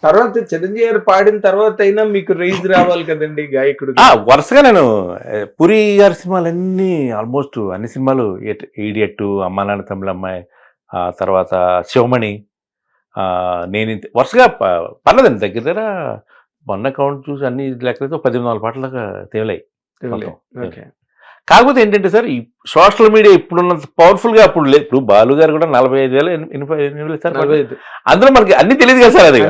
తర్వాత చిరంజీవి గారు పాడిన తర్వాత అయినా మీకు రైజ్ రావాలి కదండి గాయకుడు. వరుసగా నేను పూరి గారి సినిమాలన్నీ ఆల్మోస్ట్ అన్ని సినిమాలు, ఈడియట్, అమ్మా నాన్న తమిళ అమ్మాయి, ఆ తర్వాత శివమణి, నేను వరుసగా పర్లేదండి. దగ్గర దగ్గర మొన్న కౌంట్ చూసి అన్ని లెక్కలతో 14 పాటల దాకా తేలాయి. కాకపోతే ఏంటంటే సార్, ఈ సోషల్ మీడియా ఇప్పుడున్నంత పవర్ఫుల్ గా అప్పుడు లేదు. ఇప్పుడు బాలు గారు కూడా 45,000 సార్, అందులో మనకి అన్ని తెలియదు కదా సార్. అది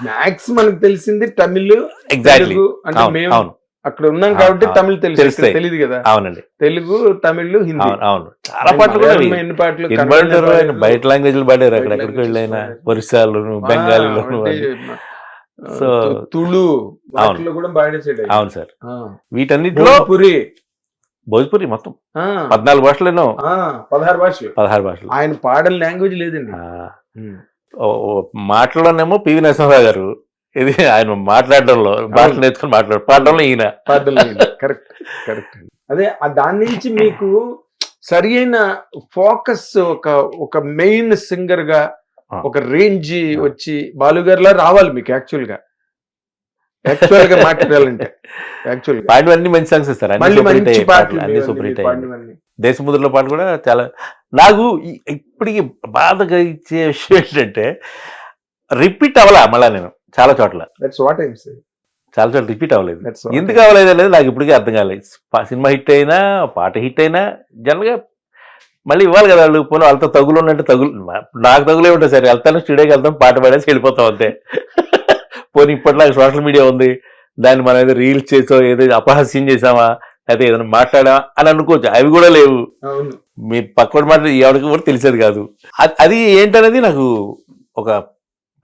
మ్యాక్స్ మనకు తెలిసింది తమిళ్, ఎగ్జాక్ట్లీ. అంటే మేము అక్కడ ఉన్నాం కాబట్టి తమిళ్ తెలుసు, తెలియదు కదా. అవునండి, తెలుగు, తమిళ్, హిందీ. అవును, చాలా పాటలు కూడా ఎన్ని పాటలు ఆయన బయట లాంగ్వేజ్లు పాడారు. అక్కడెక్కడికి వెళ్ళైనా ఒరిస్సాలు, బెంగాలీలో, సో తుళు కూడా పాడేసాడు. అవును సార్. వీటన్నిటిలో భోజ్పురి మొత్తం 14 భాషలు, 16 భాషలు. ఆయన పాడని లాంగ్వేజ్ లేదండి. మాటల్లోనేమో పివి నరసింహరావు గారు, ఇది ఆయన మాట్లాడడంలో, భాషలు నేర్చుకుని పాడడంలో ఈయన. Correct correct. అదే దాని నుంచి మీకు సరి అయిన ఫోకస్, ఒక మెయిన్ సింగర్ గా ఒక రేంజ్ వచ్చి బాలుగారిలా రావాలి మీకు. యాక్చువల్ గా మాట్లాడాలంటే పాడినవన్నీ మంచి సాంగ్స్ ఇస్తారు, అన్ని సూపర్ హిట్ అయ్యింది. దేశముద్రలో పాట కూడా చాలా. నాకు ఇప్పటికి బాధగా ఇచ్చే విషయం ఏంటంటే, రిపీట్ అవ్వాలా మళ్ళా నేను చాలా చోట్ల రిపీట్ అవ్వలేదు. ఎందుకు అవ్వలేదు అనేది నాకు ఇప్పటికీ అర్థం కాలేదు. సినిమా హిట్ అయినా, పాట హిట్ అయినా జనరల్గా మళ్ళీ ఇవ్వాలి కదా వాళ్ళు. పోనీ వాళ్ళతో తగులు ఉన్నట్టు నాకు తగులే ఉంటుంది సరే, వెళ్తాను స్టూడియోకి వెళ్తాం, పాట పాడేసి వెళ్ళిపోతాం అంతే. పోనీ ఇప్పటిలాగా సోషల్ మీడియా ఉంది, దాన్ని మనం ఏదో రీల్స్ చేసో, ఏదో అపహాస్యం చేసామా, అయితే ఏదైనా మాట్లాడామా అని అనుకోవచ్చు. అవి కూడా లేవు. మీ పక్కన మాట ఎవరికి కూడా తెలిసేది కాదు. అది ఏంటనేది నాకు ఒక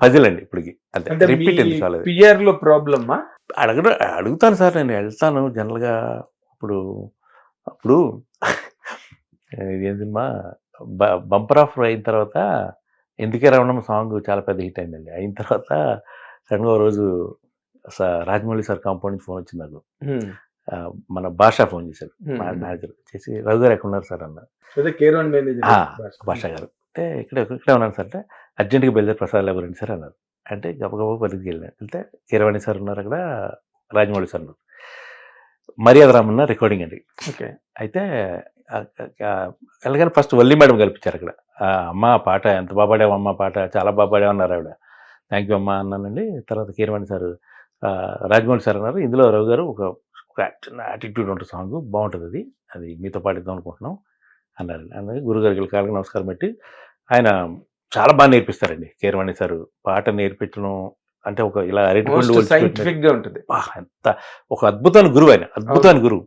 పజిల్ అండి ఇప్పటికి. అంతే, రిపీట్ లో ప్రాబ్లమా అడుగుతాను సార్. నేను వెళ్తాను జనరల్గా. అప్పుడు ఏం సినిమా బంపర్ ఆఫర్ అయిన తర్వాత ఎందుకే రావడం సాంగ్ చాలా పెద్ద హిట్ అయిందండి. అయిన తర్వాత సడన్గా ఓ రోజు రాజమౌళి సార్ కాంపౌండ్ నుంచి ఫోన్ వచ్చింది నాకు. మన భాషా ఫోన్ చేశారు, మేనేజర్ చేసి, రఘు గారు ఎక్కడ ఉన్నారు సార్ అన్నారు. భాషా గారు అంటే ఇక్కడే ఉన్నాను సార్ అంటే, అర్జెంట్గా బయలుదేరి ప్రసాద్ లేబర్ రండి సార్ అన్నారు. అంటే గబగబా పరిధికి వెళ్ళాను. వెళ్తే కీరవాణి సార్ ఉన్నారు అక్కడ, రాజమౌళి సార్ ఉన్నారు, మర్యాద రామన్న రికార్డింగ్ అండి. అయితే వెళ్ళగానే ఫస్ట్ వల్లి మేడం కల్పించారు అక్కడ. అమ్మ పాట ఎంత బాగా పాడావు అమ్మ, పాట చాలా బాగా పాడామన్నారు ఆవిడ. థ్యాంక్ యూ అమ్మ అన్నానండి. తర్వాత కీరవాణి సార్, రాజమౌళి సార్ అన్నారు, ఇందులో రఘు గారు ఒక చిన్న యాటిట్యూడ్ ఉంటుంది సాంగ్, బాగుంటుంది, అది మీతో పాడిద్దాం అనుకుంటున్నాం అన్నారు. అందుకే గురుగారికి కాళ్ళకి నమస్కారం పెట్టి, ఆయన చాలా బాగా నేర్పిస్తారండి కీరవాణి సార్. పాట నేర్పించడం అంటే ఒక ఇలా సైంటిఫిక్ గా ఉంటుంది. ఎంత ఒక అద్భుతమైన గురువు ఆయన, అద్భుతమైన గురువు.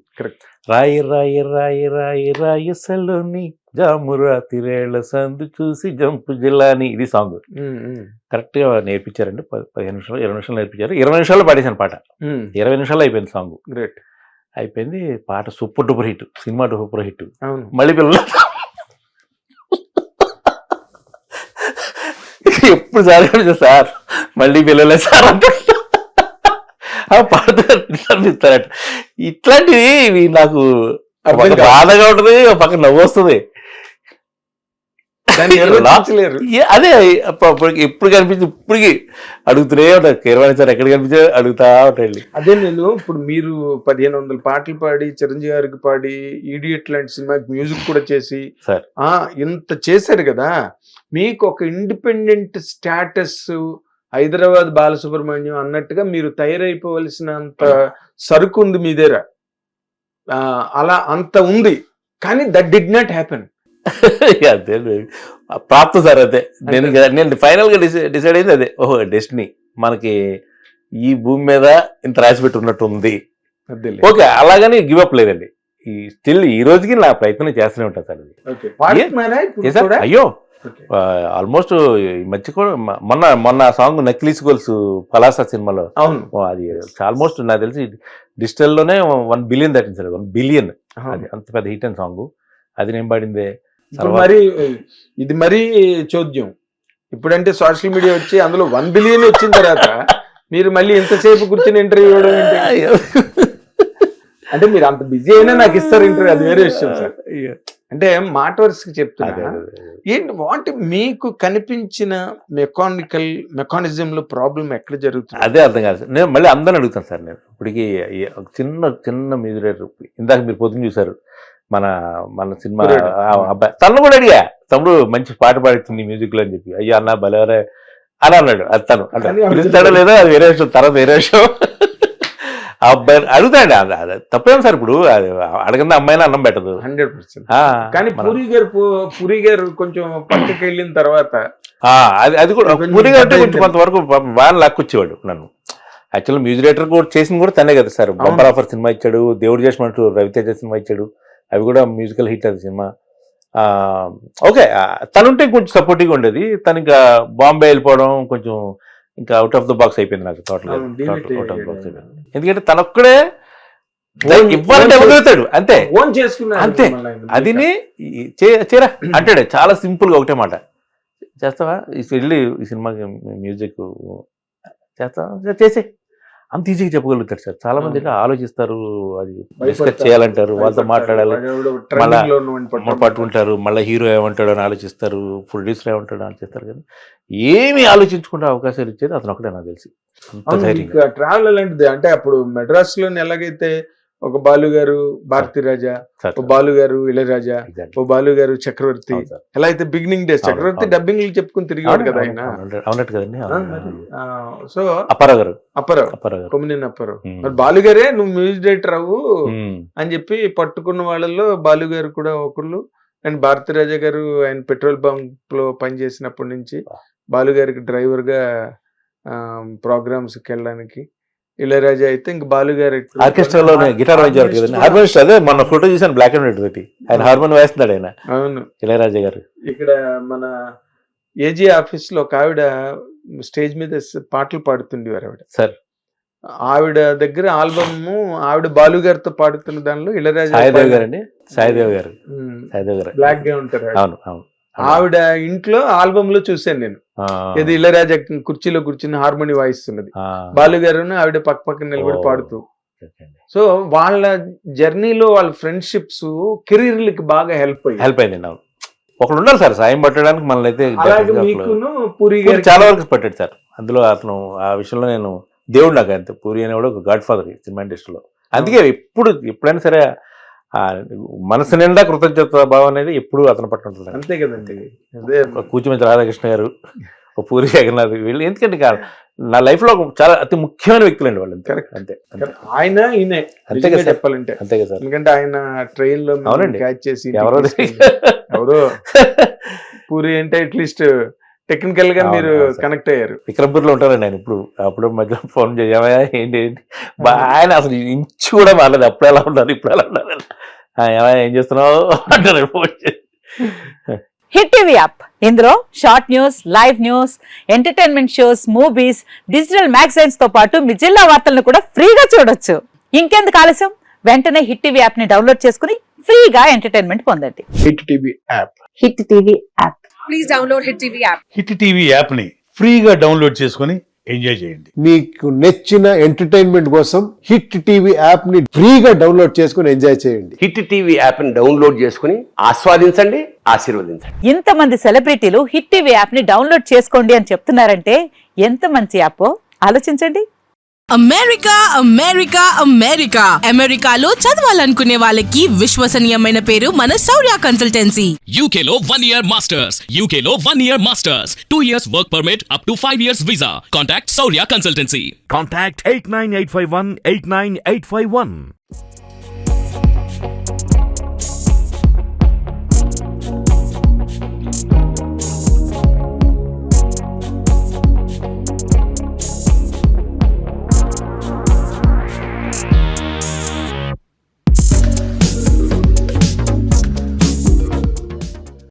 రాయి రాయి రాయి రాయి రాయి సలోని జామురా తిరేళ్ల సందు చూసి జంపు జిల్లాని, ఇది సాంగ్ కరెక్ట్ గా నేర్పించారండి. 15 నిమిషాలు 20 నిమిషాలు నేర్పించారు. 20 నిమిషాల్లో పాడేశాను పాట. 20 నిమిషాల్లో అయిపోయింది సాంగ్. గ్రేట్ అయిపోయింది. పాట super duper hit, cinema super hit. మళ్ళీ పిల్లలు ఎప్పుడు సార్ మళ్ళీ పిల్లలే సార్ అంటే పాడుతారట. ఇట్లాంటివి నాకు బాధగా ఉంటుంది, పక్కన నవ్వు వస్తుంది. అదే ఎప్పుడు కనిపించి ఇప్పటికి అడుగుతూనే ఉంటారు, కీరవాణి సార్ ఎక్కడ కనిపించే అడుగుతా ఉంటాయండి. అదే నేను ఇప్పుడు మీరు 1500 పాటలు పాడి, చిరంజీవి గారికి పాడి, ఈడియట్ లాంటి సినిమాకి మ్యూజిక్ కూడా చేసి సార్ ఇంత చేశారు కదా, మీకు ఒక ఇండిపెండెంట్ స్టేటస్ హైదరాబాద్ బాలసుబ్రహ్మణ్యం అన్నట్టుగా మీరు తయారైపోవలసినంత సరుకు ఉంది మీ దగ్గర. అలా అంత ఉంది, కానీ దట్ డిడ్ నాట్ హ్యాపెన్. అదే ప్రాప్తం సార్. అదే నేను ఫైనల్ గా డిసైడ్ అయింది అదే. ఓహో డెస్టినీ, మనకి ఈ భూమి మీద ఇంత రాసి పెట్టి ఉన్నట్టు ఉంది. ఓకే, అలాగని గివ్ అప్ లేదండి. స్టిల్ ఈ రోజుకి నా ప్రయత్నం చేస్తూనే ఉంటాను సార్. అయ్యో ఆల్మోస్ట్ ఈ మధ్య కూడా మొన్న సాంగ్ నక్లీస్ గోల్స్ పలాసా సినిమాలో, అది ఆల్మోస్ట్ నాకు తెలిసి డిజిటల్ లోనే 1 బిలియన్ దాటింది సార్. 1 బిలియన్, అది అంత పెద్ద హిట్ అయిన సాంగ్. అది నేను పాడిందే. మరి ఇది మరీ చోద్యం. ఇప్పుడంటే సోషల్ మీడియా వచ్చి అందులో 1 బిలియన్ వచ్చిన తర్వాత మీరు మళ్ళీ ఎంతసేపు కూర్చొని ఇంటర్వ్యూ ఇవ్వడం ఏంటి? అంటే మీరు అంత బిజీ అయినా నాకు ఇస్తారు ఇంటర్వ్యూ, అది వేరే విషయం సార్. అంటే మాట వరుసకి అదే చెప్తున్నా. అదే, అదే. ఏంటి వాటి మీకు కనిపించిన మెకానిజం లో ప్రాబ్లం ఎక్కడ జరుగుతుంది? అదే అర్థం కాదు సార్. నేను మళ్ళీ అందరిని అడుగుతాను సార్. నేను ఇప్పటికి ఒక చిన్న చిన్న మ్యూజిక్ డైరెక్టర్ ఇందాక మీరు పొద్దున్న చూసారు మన మన సినిమా కుర్రాడు. అబ్బాయి, తను కూడా అడిగా, తమ్ముడు మంచి పాట పాడుతుంది మ్యూజిక్ లో అని చెప్పి, అయ్యో అన్న భలేవరే అని అన్నాడు. అది తను అంటే కానీ పిలుస్తాడో లేదో అది వేరే విషయం, తర్వాత వేరే విషయం. ఆ అబ్బాయి అడుగుతాండి, అది తప్పేం సార్. ఇప్పుడు అడగంది అమ్మాయిని అన్నం పెట్టదు. 100%. ఆ, కానీ మన- పూరి గారు కొంచెం పక్కకి వెళ్ళిన తర్వాత ఆ, అది కూడా కొంచెం పూరిగా అంటే పెద్ద కొంచెం కొంతవరకు బాగా లాక్కొచ్చేవాడు నన్ను. యాక్చువల్ మ్యూజిక్ డైరెక్టర్ కూడా చేసింది కూడా తనే కదా సార్. బంపర్ ఆఫర్ సినిమా ఇచ్చాడు, దేవుడు చేసినట్టు రవితేజ సినిమా ఇచ్చాడు, అవి కూడా మ్యూజికల్ హిట్ అది సినిమా. ఓకే, తనుంటే కొంచెం సపోర్టివ్గా ఉండేది. తను ఇంకా బాంబే వెళ్ళిపోవడం కొంచెం ఇంకా అవుట్ ఆఫ్ ద బాక్స్ అయిపోయింది నాకు టోటల్ అవును, delimit out of the box అయ్యాడు. అయిపోయింది. ఎందుకంటే తనొక్కడే దానికి ఇవ్వాలంటే ఇవ్వగలుగుతాడు అంతే. ఓన్ చేసుకున్నాడు అంతే. మళ్ళీ ఆయన. అదిని చేరా అంటాడు చాలా సింపుల్ గా ఒకటే మాట, చేస్తావా వెళ్ళి ఈ సినిమాకి మ్యూజిక్ చేస్తావా, చేసే అంత ఈజీగా చెప్పగలుగుతారు సార్. చాలా మంది ఇంకా ఆలోచిస్తారు, అది డిస్కస్ చేయాలంటారు, వాళ్ళతో మాట్లాడాలి, వాడు మళ్ళా trending లో ఉన్నవాడిని పట్టుకుంటారు, మళ్ళీ హీరో ఏమంటాడు అని ఆలోచిస్తారు, ప్రొడ్యూసర్ ఏమంటాడు అని ఆలోచిస్తారు. కానీ ఏమీ ఆలోచించుకుంటే అవకాశాలు ఇచ్చేది అతను ఒకటే నాకు తెలిసి. అంత ధైర్యంగా ట్రావెల్ అలాంటిది. అంటే అప్పుడు మెడ్రాస్ లోని ఎలాగైతే ఒక బాలు గారు భారతీ రాజా, సార్, ఓ బాలు గారు ఇళయరాజా, exactly. ఓ బాలు గారు చక్రవర్తి, అవును సార్. ఎలా అయితే బిగినింగ్ డేస్ అవును, చక్రవర్తి అవును. డబ్బింగ్ చెప్పుకుని తిరిగాడు కదా ఆయన. అవునట్టు కదండి. సో అప్పారావు గారు, అప్పారావు, అప్పారావు గారు. కొమ్మినేని అప్పారావు, మరి బాలు గారే నువ్వు మ్యూజిక్ డైరెక్టర్ అవ్వు ఉమ్. అని చెప్పి పట్టుకున్న వాళ్ళల్లో బాలు గారు కూడా ఒకళ్ళు. అండ్ భారతీ రాజా గారు ఆయన పెట్రోల్ బంక్ లో పనిచేసినప్పటి నుంచి బాలు గారికి డ్రైవర్ గా ప్రోగ్రామ్స్ కి వెళ్ళడానికి, ఇళయరాజా అయితే ఇంక బాలు గారు ఆర్కెస్ట్రాలో గిటార్ వాయించారు కదండి, హార్మోనిస్ట్. అదే మన ఫోటో చూసాను బ్లాక్ అండ్ వైట్ తోటి, ఆయన హార్మోన్ వేస్తున్నాడు ఆయన, అవును. ఇళయరాజా గారు. ఇక్కడ మన ఏజీ ఆఫీస్ లో ఒక ఆవిడ స్టేజ్ మీద పాటలు పాడుతుండేవారు ఆవిడ. సార్ ఆవిడ దగ్గర ఆల్బమ్ ఆవిడ బాలు గారితో పాడుతున్న దానిలో ఇళయరాజా సాయిదేవ్ గారు అండి, సాయిదేవ్ గారు, సాయిదేవ్ గారు బ్లాక్ గా ఉంటారు ఆవిడ. అవును అవును. ఆవిడ ఇంట్లో ఆల్బమ్ లో చూశాను నేను. ఆ, ఇది ఇళయరాజా కుర్చీలో కూర్చుని హార్మోని వాయిస్తున్నది, ఆ, బాలు గారు ఆవిడ పక్క పక్కన నిలబడి ఓ. పాడుతూ. ఓకే అండి. సో వాళ్ళ జర్నీలో వాళ్ళ ఫ్రెండ్షిప్స్ కెరీర్లకి బాగా హెల్ప్ అయ్యాయి. హెల్ప్ అయింది నాకు. ఒకడు ఉండాలి సార్ సాయం పట్టడానికి, మనల్ని అయితే అలాగే మీకును పూరి పూరి గారికి చాలా వరకు పట్టాడు సార్. అందులో అతను ఆ విషయంలో నేను దేవుడు నాకు అంతే. పూరి అనేవాడు ఒక గాడ్ ఫాదర్ సినిమా ఇండస్ట్రీలో. అందుకే ఎప్పుడైనా సరే ఆ మనసు నిండా కృతజ్ఞత భావం అనేది ఎప్పుడు అతను పట్టు ఉంటుంది. అంతే కదండి. అదే కూచిమంచి రాధాకృష్ణ గారు, ఒక పూరి జగన్నాథ్, వీళ్ళు ఎందుకంటే నా లైఫ్ లో చాలా అతి ముఖ్యమైన వ్యక్తులండి వాళ్ళు. అంతే Correct. అంతే అంతే. ఆయన ఈయనే అంతే నిజంగా కదా సార్. చెప్పాలంటే. అంతే కదా సార్. ఎందుకంటే ఆయన ట్రైన్ లో అవునండి. క్యాచ్ చేసి ఎవరో ఎవరో పూరి అంటే అట్లీస్ట్ టెక్నికల్ గా మీరు అవును సార్. కనెక్ట్ అయ్యారు. విక్రమ్పూర్లో ఉంటారండి ఆయన. అప్పుడు మధ్యలో ఫోన్ చేయమా ఏంటి ఆయన అసలు ఇంచు కూడా మారలేదు. అప్పుడు ఎలా ఉన్నారు ఇప్పుడు ఎలా ఉన్నారు, ఏం చేస్తున్నావు అంటారు ఫోన్ చేసి. హిట్ టీవీ యాప్, ఇందులో short news, live news, entertainment shows, movies, digital magazines తో పాటు మీ జిల్లా వార్తలను కూడా ఫ్రీగా చూడొచ్చు. ఇంకెందుకు ఆలస్యం, వెంటనే హిట్ టీవీ యాప్ ని డౌన్లోడ్ చేసుకుని ఫ్రీగా ఎంటర్టైన్మెంట్ పొందండి. Hit TV app. Hit TV app. Please download Hit TV app. Hit TV యాప్ని ఫ్రీగా డౌన్లోడ్ చేసుకొని ఎంజాయ్ చేయండి. మీకు నచ్చిన ఎంటర్టైన్మెంట్ కోసం హిట్ టీవీ యాప్ ని ఫ్రీగా డౌన్లోడ్ చేసుకుని ఎంజాయ్ చేయండి. హిట్ టీవీ యాప్ని డౌన్లోడ్ చేసుకుని ఆస్వాదించండి, ఆశీర్వదించండి. ఇంతమంది సెలబ్రిటీలు హిట్ టీవీ యాప్ ని డౌన్లోడ్ చేసుకోండి అని చెప్తున్నారంటే ఎంత మంచి యాప్ ఆలోచించండి. అమెరికా అమెరికా అమెరికా అమెరికాలో చదవాలనుకునే వాళ్ళకి విశ్వసనీయమైన పేరు మన శౌర్య consultancy. UK Law 1 Year Masters. UK Law 1 Year Masters. 2 years work permit up to 5 years visa. Contact Saurya Consultancy. Contact 89851 89851.